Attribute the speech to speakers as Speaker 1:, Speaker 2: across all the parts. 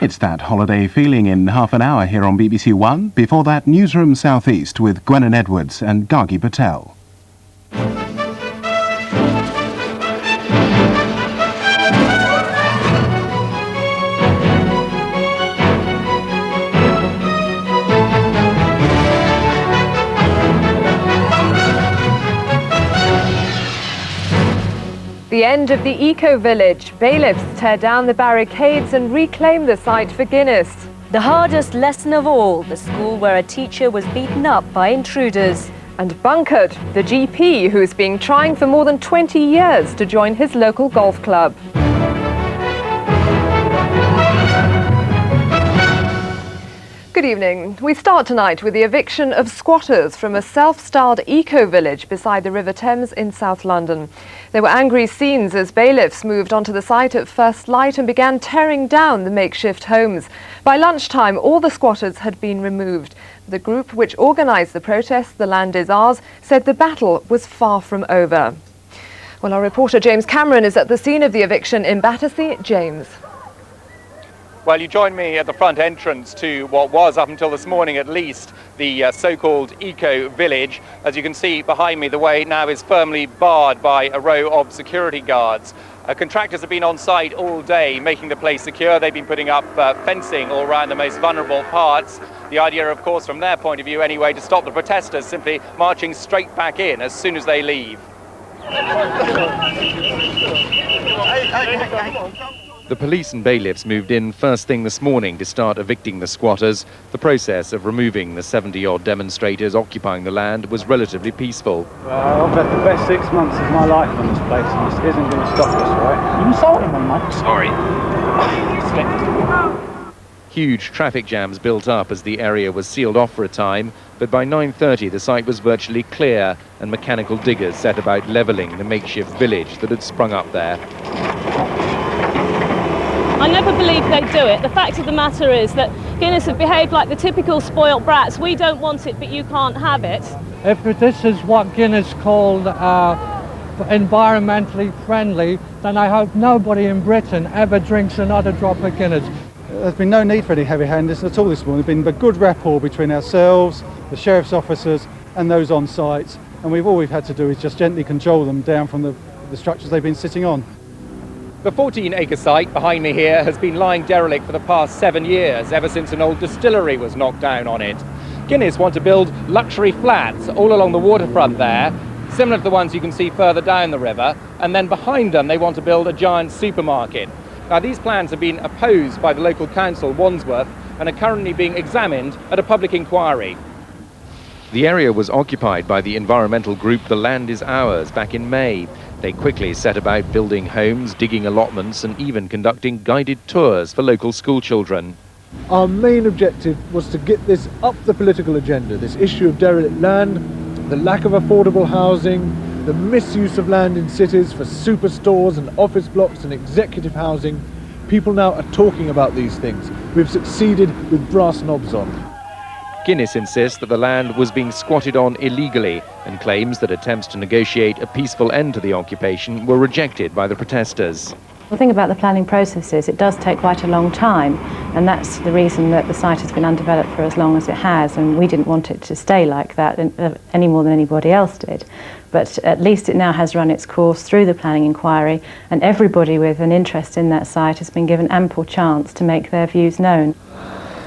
Speaker 1: It's that holiday feeling in half an hour here on BBC One. Before that, Newsroom South East with Gwennon Edwards and Gargi Patel.
Speaker 2: The end of the Eco-village. Bailiffs tear down the barricades and reclaim the site for Guinness.
Speaker 3: The hardest lesson of all, the school where a teacher was beaten up by intruders.
Speaker 2: And bunkered, the GP who's been trying for more than 20 years to join his local golf club. Good evening. We start tonight with the eviction of squatters from a self-styled eco-village beside the River Thames in South London. There were angry scenes as bailiffs moved onto the site at first light and began tearing down the makeshift homes. By lunchtime, all the squatters had been removed. The group which organised the protest, The Land Is Ours, said the battle was far from over. Well, our reporter James Cameron is at the scene of the eviction in Battersea. James.
Speaker 4: Well, you join me at the front entrance to what was, up until this morning at least, the so-called eco-village. As you can see behind me, the way now is firmly barred by a row of security guards. Contractors have been on site all day making the place secure. They've been putting up fencing all around the most vulnerable parts. The idea, of course, from their point of view anyway, to stop the protesters simply marching straight back in as soon as they leave.
Speaker 5: The police and bailiffs moved in first thing this morning to start evicting the squatters. The process of removing the 70-odd demonstrators occupying the land was relatively peaceful.
Speaker 6: Well, I've had the best 6 months of my life on this place, and this isn't going to stop us, right?
Speaker 7: You insulted him, mate.
Speaker 5: Sorry. Huge traffic jams built up as the area was sealed off for a time, but by 9:30 the site was virtually clear and mechanical diggers set about levelling the makeshift village that had sprung up there.
Speaker 8: I never believed they'd do it. The fact of the matter is that Guinness have behaved like the typical spoilt brats. We don't want it, but you can't have it.
Speaker 9: If this is what Guinness called environmentally friendly, then I hope nobody in Britain ever drinks another drop of Guinness.
Speaker 6: There's been no need for any heavy-handedness at all this morning. There's been a good rapport between ourselves, the sheriff's officers and those on site, and all we've had to do is just gently control them down from the structures they've been sitting on.
Speaker 4: The 14-acre site behind me here has been lying derelict for the past 7 years, ever since an old distillery was knocked down on it. Guinness want to build luxury flats all along the waterfront there, similar to the ones you can see further down the river, and then behind them they want to build a giant supermarket. Now, these plans have been opposed by the local council, Wandsworth, and are currently being examined at a public inquiry.
Speaker 5: The area was occupied by the environmental group The Land Is Ours back in May. They quickly set about building homes, digging allotments and even conducting guided tours for local school children.
Speaker 10: Our main objective was to get this up the political agenda, this issue of derelict land, the lack of affordable housing, the misuse of land in cities for superstores and office blocks and executive housing. People now are talking about these things. We've succeeded with brass knobs on.
Speaker 5: Guinness insists that the land was being squatted on illegally and claims that attempts to negotiate a peaceful end to the occupation were rejected by the protesters.
Speaker 11: The thing about the planning process is it does take quite a long time, and that's the reason that the site has been undeveloped for as long as it has, and we didn't want it to stay like that any more than anybody else did. But at least it now has run its course through the planning inquiry, and everybody with an interest in that site has been given ample chance to make their views known.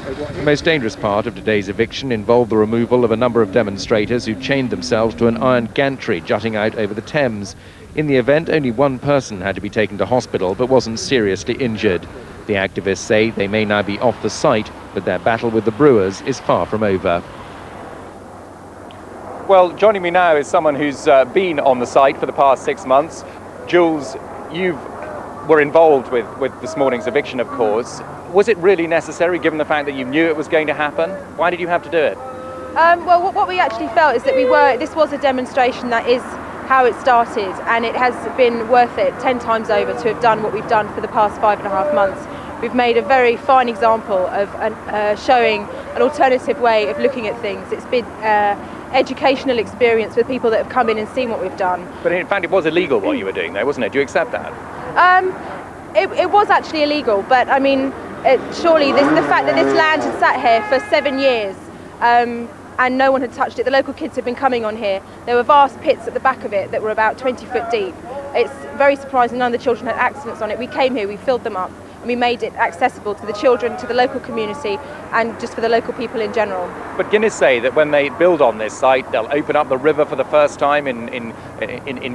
Speaker 5: The most dangerous part of today's eviction involved the removal of a number of demonstrators who chained themselves to an iron gantry jutting out over the Thames. In the event, only one person had to be taken to hospital but wasn't seriously injured. The activists say they may now be off the site, but their battle with the brewers is far from over.
Speaker 4: Well, joining me now is someone who's been on the site for the past 6 months. Jules, you were involved with this morning's eviction, of course. Was it really necessary, given the fact that you knew it was going to happen? Why did you have to do it?
Speaker 12: Well, what we actually felt is that this was a demonstration that is how it started, and it has been worth it 10 times over to have done what we've done for the past 5.5 months. We've made a very fine example of showing an alternative way of looking at things. It's been educational experience for people that have come in and seen what we've done.
Speaker 4: But in fact, it was illegal what you were doing there, wasn't it? Do you accept that?
Speaker 12: It was actually illegal, but I mean, surely the fact that this land had sat here for 7 years and no one had touched it. The local kids had been coming on here. There were vast pits at the back of it that were about 20 foot deep. It's very surprising none of the children had accidents on it. We came here, we filled them up, and we made it accessible to the children, to the local community, and just for the local people in general.
Speaker 4: But Guinness say that when they build on this site, they'll open up the river for the first time in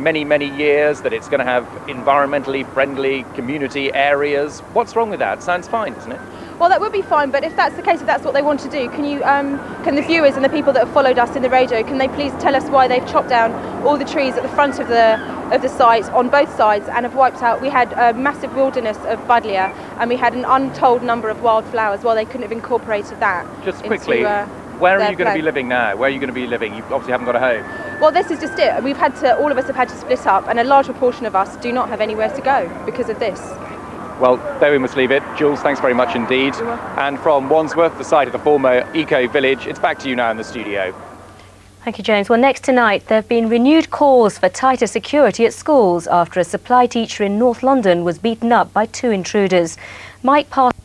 Speaker 4: many, many years, that it's going to have environmentally friendly community areas. What's wrong with that? Sounds fine, doesn't it?
Speaker 12: Well, that would be fine, but if that's the case, if that's what they want to do, can the viewers and the people that have followed us in the radio, can they please tell us why they've chopped down all the trees at the front of the site on both sides and have wiped out? We had a massive wilderness of buddleia, and we had an untold number of wildflowers. Well, they couldn't have incorporated that.
Speaker 4: Just quickly, where are you going to be living now? Where are you going to be living? You obviously haven't got a home.
Speaker 12: Well, this is just it. All of us have had to split up, and a large proportion of us do not have anywhere to go because of this.
Speaker 4: Well, there we must leave it. Jules, thanks very much indeed. And from Wandsworth, the site of the former Eco-village, it's back to you now in the studio.
Speaker 3: Thank you, James. Well, next tonight, there have been renewed calls for tighter security at schools after a supply teacher in North London was beaten up by 2 intruders. Mike Parsons